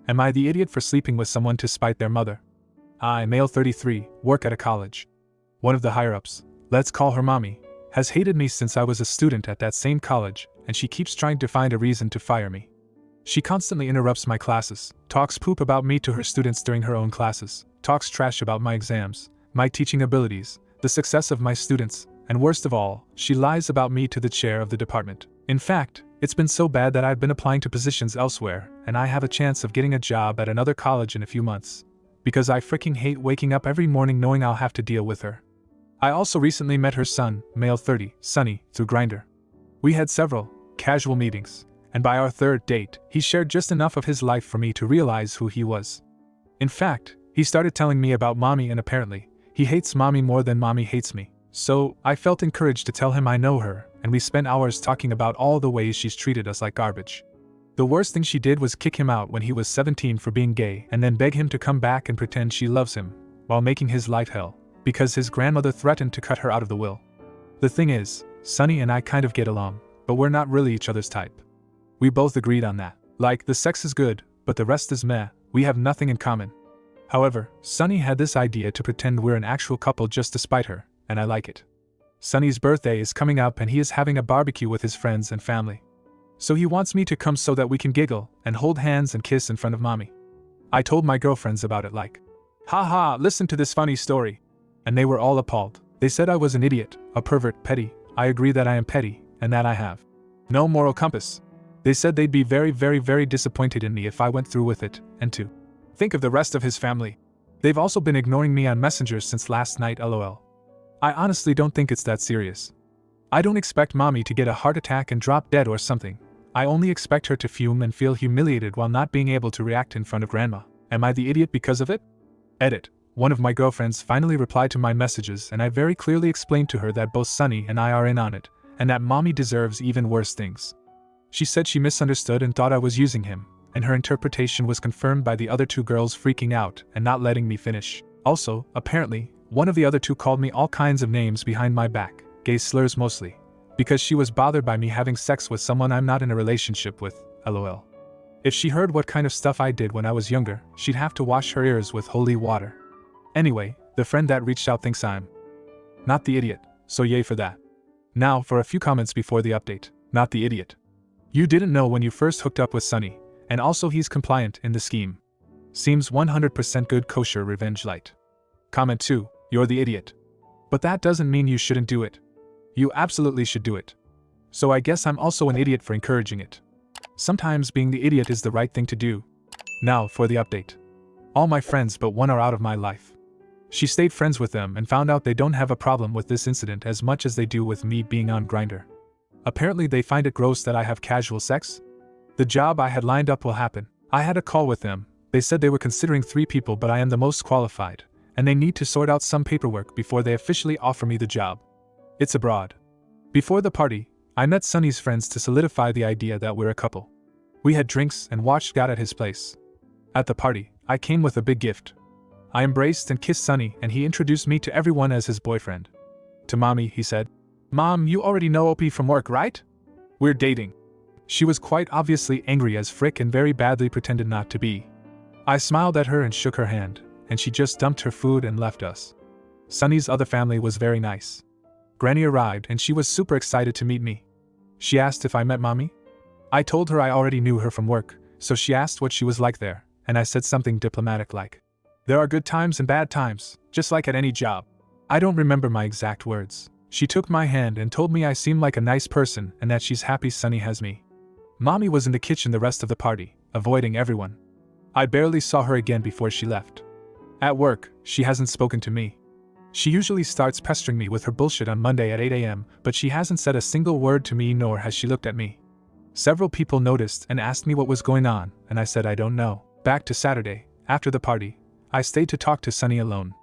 Am I the idiot for sleeping with someone to spite their mother? I, male 33, work at a college. One of the higher-ups, let's call her mommy, has hated me since I was a student at that same college, and she keeps trying to find a reason to fire me. She constantly interrupts my classes, talks poop about me to her students during her own classes, talks trash about my exams, my teaching abilities, the success of my students, and worst of all, she lies about me to the chair of the department. In fact, it's been so bad that I've been applying to positions elsewhere, and I have a chance of getting a job at another college in a few months. Because I freaking hate waking up every morning knowing I'll have to deal with her. I also recently met her son, male 30, Sonny, through Grindr. We had several casual meetings, and by our third date, he shared just enough of his life for me to realize who he was. In fact, he started telling me about mommy, and apparently, he hates mommy more than mommy hates me. So, I felt encouraged to tell him I know her, and we spent hours talking about all the ways she's treated us like garbage. The worst thing she did was kick him out when he was 17 for being gay and then beg him to come back and pretend she loves him, while making his life hell, because his grandmother threatened to cut her out of the will. The thing is, Sonny and I kind of get along, but we're not really each other's type. We both agreed on that. Like, the sex is good, but the rest is meh, we have nothing in common. However, Sonny had this idea to pretend we're an actual couple just to spite her, and I like it. Sonny's birthday is coming up and he is having a barbecue with his friends and family. So he wants me to come so that we can giggle and hold hands and kiss in front of mommy. I told my girlfriends about it like, haha, listen to this funny story. And they were all appalled. They said I was an idiot, a pervert, petty. I agree that I am petty, and that I have no moral compass. They said they'd be very, very, very disappointed in me if I went through with it, and to think of the rest of his family. They've also been ignoring me on Messenger since last night, lol. I honestly don't think it's that serious. I don't expect mommy to get a heart attack and drop dead or something. I only expect her to fume and feel humiliated while not being able to react in front of grandma. Am I the idiot because of it? Edit. One of my girlfriends finally replied to my messages, and I very clearly explained to her that both Sonny and I are in on it, and that mommy deserves even worse things. She said she misunderstood and thought I was using him, and her interpretation was confirmed by the other two girls freaking out and not letting me finish. Also, apparently, one of the other two called me all kinds of names behind my back, gay slurs mostly, because she was bothered by me having sex with someone I'm not in a relationship with, lol. If she heard what kind of stuff I did when I was younger, she'd have to wash her ears with holy water. Anyway, the friend that reached out thinks I'm not the idiot, so yay for that. Now for a few comments before the update. Not the idiot. You didn't know when you first hooked up with Sonny, and also he's compliant in the scheme. Seems 100% good kosher revenge light. Comment 2, you're the idiot. But that doesn't mean you shouldn't do it. You absolutely should do it. So I guess I'm also an idiot for encouraging it. Sometimes being the idiot is the right thing to do. Now for the update. All my friends but one are out of my life. She stayed friends with them and found out they don't have a problem with this incident as much as they do with me being on Grindr. Apparently they find it gross that I have casual sex. The job I had lined up will happen. I had a call with them. They said they were considering 3 people, but I am the most qualified, and they need to sort out some paperwork before they officially offer me the job. It's abroad. Before the party, I met Sonny's friends to solidify the idea that we're a couple. We had drinks and watched God at his place. At the party, I came with a big gift. I embraced and kissed Sonny, and he introduced me to everyone as his boyfriend. To mommy, he said, "Mom, you already know OP from work, right? We're dating." She was quite obviously angry as frick and very badly pretended not to be. I smiled at her and shook her hand, and she just dumped her food and left us. Sonny's other family was very nice. Granny arrived and she was super excited to meet me. She asked if I met mommy. I told her I already knew her from work, so she asked what she was like there, and I said something diplomatic like, "There are good times and bad times, just like at any job." I don't remember my exact words. She took my hand and told me I seem like a nice person and that she's happy Sonny has me. Mommy was in the kitchen the rest of the party, avoiding everyone. I barely saw her again before she left. At work, she hasn't spoken to me. She usually starts pestering me with her bullshit on Monday at 8 a.m., but she hasn't said a single word to me nor has she looked at me. Several people noticed and asked me what was going on, and I said I don't know. Back to Saturday, after the party, I stayed to talk to Sonny alone.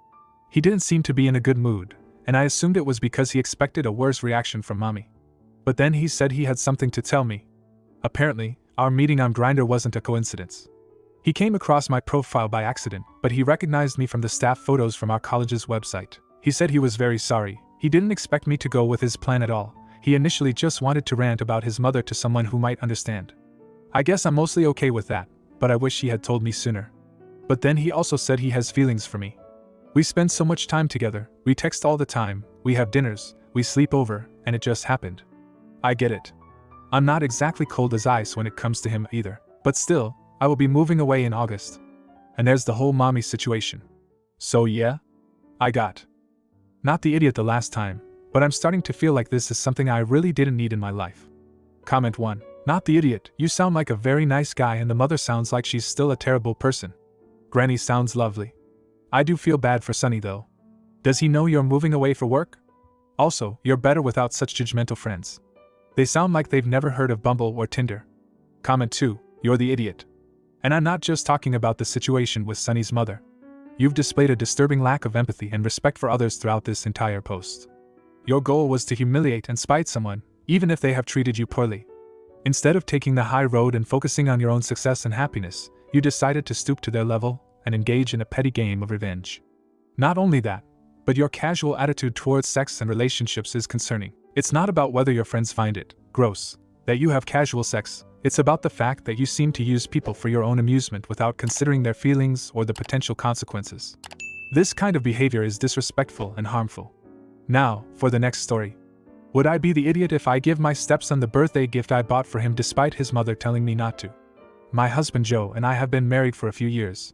He didn't seem to be in a good mood, and I assumed it was because he expected a worse reaction from mommy. But then he said he had something to tell me. Apparently, our meeting on Grindr wasn't a coincidence. He came across my profile by accident, but he recognized me from the staff photos from our college's website. He said he was very sorry. He didn't expect me to go with his plan at all. He initially just wanted to rant about his mother to someone who might understand. I guess I'm mostly okay with that, but I wish he had told me sooner. But then he also said he has feelings for me. We spend so much time together, we text all the time, we have dinners, we sleep over, and it just happened. I get it. I'm not exactly cold as ice when it comes to him either, but still, I will be moving away in August. And there's the whole mommy situation. So yeah? I got not the idiot the last time, but I'm starting to feel like this is something I really didn't need in my life. Comment 1. Not the idiot, you sound like a very nice guy and the mother sounds like she's still a terrible person. Granny sounds lovely. I do feel bad for Sonny though. Does he know you're moving away for work? Also, you're better without such judgmental friends. They sound like they've never heard of Bumble or Tinder. Comment 2. You're the idiot. And I'm not just talking about the situation with Sonny's mother. You've displayed a disturbing lack of empathy and respect for others throughout this entire post. Your goal was to humiliate and spite someone, even if they have treated you poorly. Instead of taking the high road and focusing on your own success and happiness, you decided to stoop to their level and engage in a petty game of revenge. Not only that, but your casual attitude towards sex and relationships is concerning. It's not about whether your friends find it gross that you have casual sex. It's about the fact that you seem to use people for your own amusement without considering their feelings or the potential consequences. This kind of behavior is disrespectful and harmful. Now, for the next story. Would I be the idiot if I give my stepson the birthday gift I bought for him despite his mother telling me not to? My husband Joe and I have been married for a few years.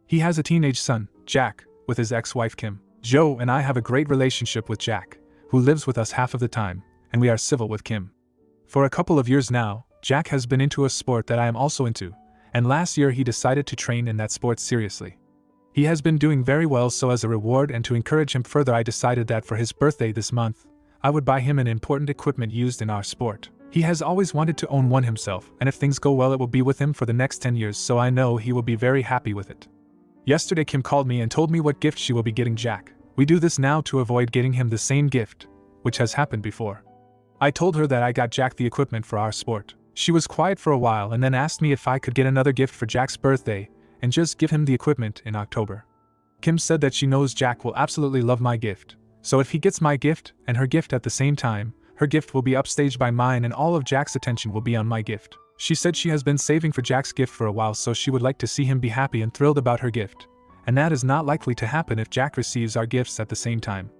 He has a teenage son, Jack, with his ex-wife Kim. Joe and I have a great relationship with Jack, who lives with us half of the time, and we are civil with Kim. For a couple of years now, Jack has been into a sport that I am also into, and last year he decided to train in that sport seriously. He has been doing very well, so as a reward and to encourage him further, I decided that for his birthday this month, I would buy him an important equipment used in our sport. He has always wanted to own one himself, and if things go well it will be with him for the next 10 years, so I know he will be very happy with it. Yesterday Kim called me and told me what gift she will be getting Jack. We do this now to avoid getting him the same gift, which has happened before. I told her that I got Jack the equipment for our sport. She was quiet for a while and then asked me if I could get another gift for Jack's birthday and just give him the equipment in October. Kim said that she knows Jack will absolutely love my gift, so if he gets my gift and her gift at the same time, her gift will be upstaged by mine and all of Jack's attention will be on my gift. She said she has been saving for Jack's gift for a while, so she would like to see him be happy and thrilled about her gift, and that is not likely to happen if Jack receives our gifts at the same time.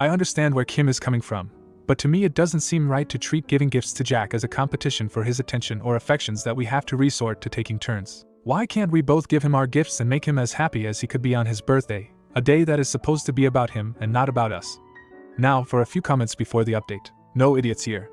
I understand where Kim is coming from, but to me it doesn't seem right to treat giving gifts to Jack as a competition for his attention or affections that we have to resort to taking turns. Why can't we both give him our gifts and make him as happy as he could be on his birthday, a day that is supposed to be about him and not about us? Now for a few comments before the update. No idiots here.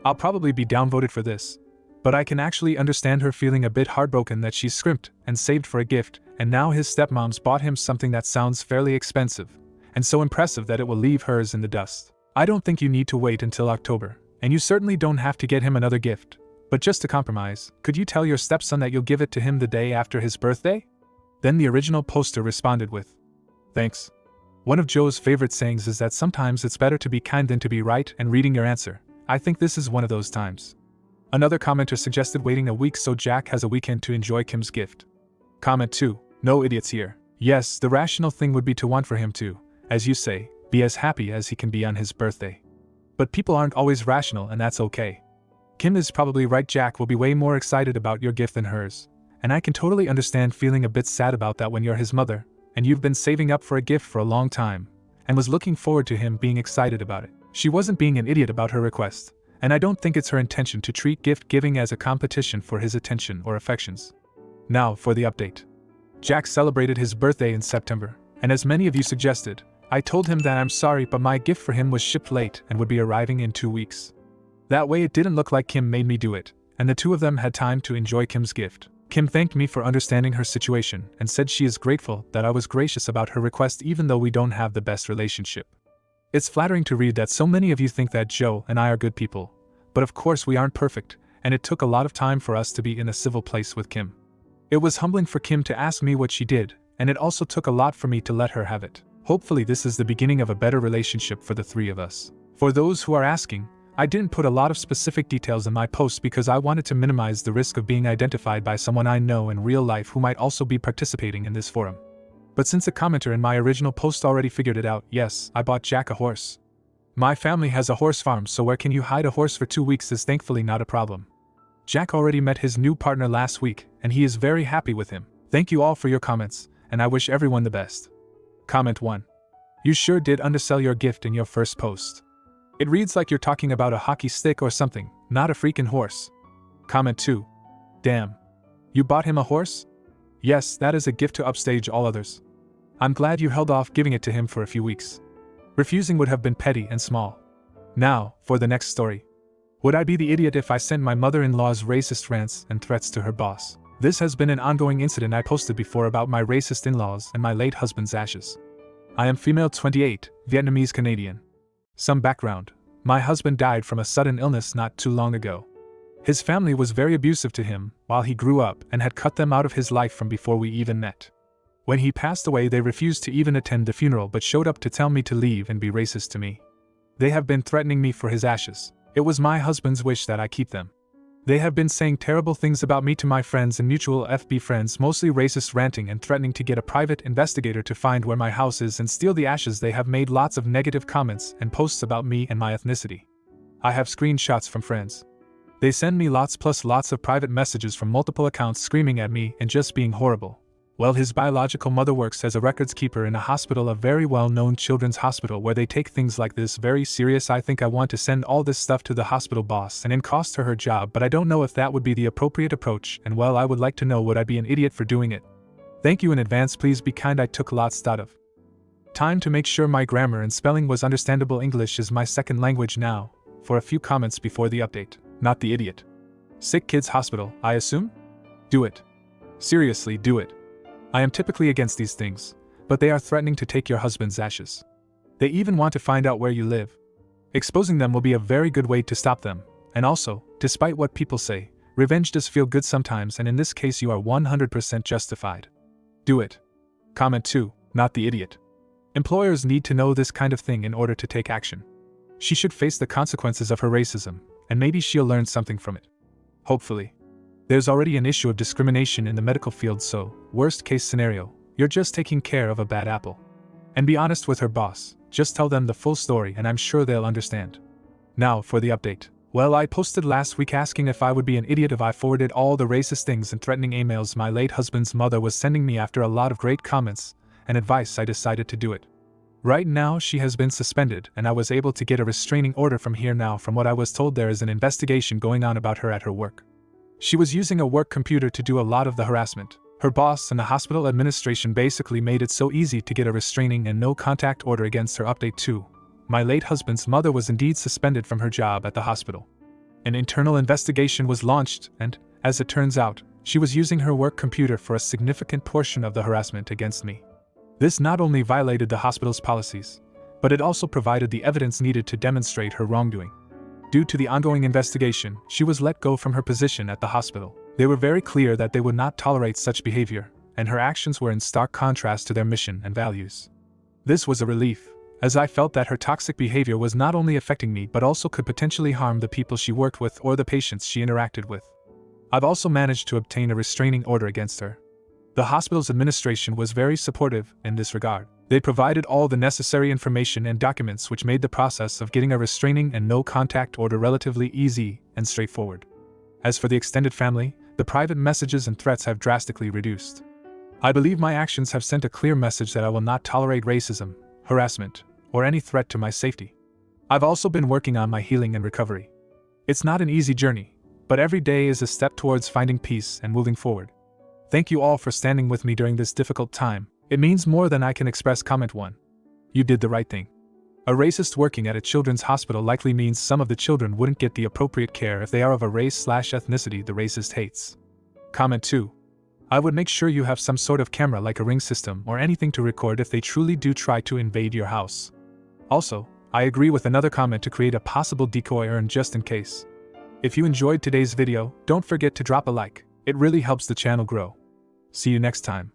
I'll probably be downvoted for this, but I can actually understand her feeling a bit heartbroken that she's scrimped and saved for a gift, and now his stepmom's bought him something that sounds fairly expensive, and so impressive that it will leave hers in the dust. I don't think you need to wait until October, and you certainly don't have to get him another gift, but just to compromise, could you tell your stepson that you'll give it to him the day after his birthday? Then the original poster responded with, "Thanks." One of Joe's favorite sayings is that sometimes it's better to be kind than to be right, and reading your answer, I think this is one of those times. Another commenter suggested waiting a week so Jack has a weekend to enjoy Kim's gift. Comment 2. No idiots here. Yes, the rational thing would be to want for him to, as you say, be as happy as he can be on his birthday. But people aren't always rational, and that's okay. Kim is probably right. Jack will be way more excited about your gift than hers, and I can totally understand feeling a bit sad about that when you're his mother, and you've been saving up for a gift for a long time, and was looking forward to him being excited about it. She wasn't being an idiot about her request, and I don't think it's her intention to treat gift giving as a competition for his attention or affections. Now for the update. Jack celebrated his birthday in September, and as many of you suggested, I told him that I'm sorry but my gift for him was shipped late and would be arriving in 2 weeks. That way it didn't look like Kim made me do it, and the two of them had time to enjoy Kim's gift. Kim thanked me for understanding her situation and said she is grateful that I was gracious about her request even though we don't have the best relationship. It's flattering to read that so many of you think that Joe and I are good people, but of course we aren't perfect, and it took a lot of time for us to be in a civil place with Kim. It was humbling for Kim to ask me what she did, and it also took a lot for me to let her have it. Hopefully this is the beginning of a better relationship for the three of us. For those who are asking, I didn't put a lot of specific details in my post because I wanted to minimize the risk of being identified by someone I know in real life who might also be participating in this forum. But since a commenter in my original post already figured it out, yes, I bought Jack a horse. My family has a horse farm, so where can you hide a horse for 2 weeks is thankfully not a problem. Jack already met his new partner last week, and he is very happy with him. Thank you all for your comments, and I wish everyone the best. Comment 1. You sure did undersell your gift in your first post. It reads like you're talking about a hockey stick or something, not a freaking horse. Comment 2. Damn. You bought him a horse? Yes, that is a gift to upstage all others. I'm glad you held off giving it to him for a few weeks. Refusing would have been petty and small. Now, for the next story. Would I be the idiot if I sent my mother-in-law's racist rants and threats to her boss? This has been an ongoing incident I posted before about my racist in-laws and my late husband's ashes. I am female 28, Vietnamese Canadian. Some background. My husband died from a sudden illness not too long ago. His family was very abusive to him while he grew up and had cut them out of his life from before we even met. When he passed away, they refused to even attend the funeral but showed up to tell me to leave and be racist to me. They have been threatening me for his ashes. It was my husband's wish that I keep them. They have been saying terrible things about me to my friends and mutual FB friends, mostly racist, ranting and threatening to get a private investigator to find where my house is and steal the ashes. They have made lots of negative comments and posts about me and my ethnicity. I have screenshots from friends. They send me lots of private messages from multiple accounts screaming at me and just being horrible. Well, his biological mother works as a records keeper in a hospital, a very well-known children's hospital where they take things like this very serious. I think I want to send all this stuff to the hospital boss and cost her job, but I don't know if that would be the appropriate approach, and well, I would like to know, would I be an idiot for doing it? Thank you in advance. Please be kind. I took lots of time to make sure my grammar and spelling was understandable. English is my second language now. For a few comments before the update. Not the idiot. Sick kids hospital, I assume? Do it. Seriously, do it. I am typically against these things, but they are threatening to take your husband's ashes. They even want to find out where you live. Exposing them will be a very good way to stop them, and also, despite what people say, revenge does feel good sometimes, and in this case you are 100% justified. Do it. Comment 2, not the idiot. Employers need to know this kind of thing in order to take action. She should face the consequences of her racism, and maybe she'll learn something from it. Hopefully. There's already an issue of discrimination in the medical field, so, worst case scenario, you're just taking care of a bad apple. And be honest with her boss, just tell them the full story and I'm sure they'll understand. Now for the update. Well, I posted last week asking if I would be an idiot if I forwarded all the racist things and threatening emails my late husband's mother was sending me. After a lot of great comments and advice, I decided to do it. Right now she has been suspended and I was able to get a restraining order from here. Now, from what I was told, there is an investigation going on about her at her work. She was using a work computer to do a lot of the harassment. Her boss and the hospital administration basically made it so easy to get a restraining and no contact order against her. Update 2. My late husband's mother was indeed suspended from her job at the hospital. An internal investigation was launched and, as it turns out, she was using her work computer for a significant portion of the harassment against me. This not only violated the hospital's policies, but it also provided the evidence needed to demonstrate her wrongdoing. Due to the ongoing investigation, she was let go from her position at the hospital. They were very clear that they would not tolerate such behavior, and her actions were in stark contrast to their mission and values. This was a relief, as I felt that her toxic behavior was not only affecting me but also could potentially harm the people she worked with or the patients she interacted with. I've also managed to obtain a restraining order against her. The hospital's administration was very supportive in this regard. They provided all the necessary information and documents, which made the process of getting a restraining and no contact order relatively easy and straightforward. As for the extended family, the private messages and threats have drastically reduced. I believe my actions have sent a clear message that I will not tolerate racism, harassment, or any threat to my safety. I've also been working on my healing and recovery. It's not an easy journey, but every day is a step towards finding peace and moving forward. Thank you all for standing with me during this difficult time. It means more than I can express. Comment 1. You did the right thing. A racist working at a children's hospital likely means some of the children wouldn't get the appropriate care if they are of a race/ethnicity the racist hates. Comment 2. I would make sure you have some sort of camera like a ring system or anything to record if they truly do try to invade your house. Also, I agree with another comment to create a possible decoy urn just in case. If you enjoyed today's video, don't forget to drop a like. It really helps the channel grow. See you next time.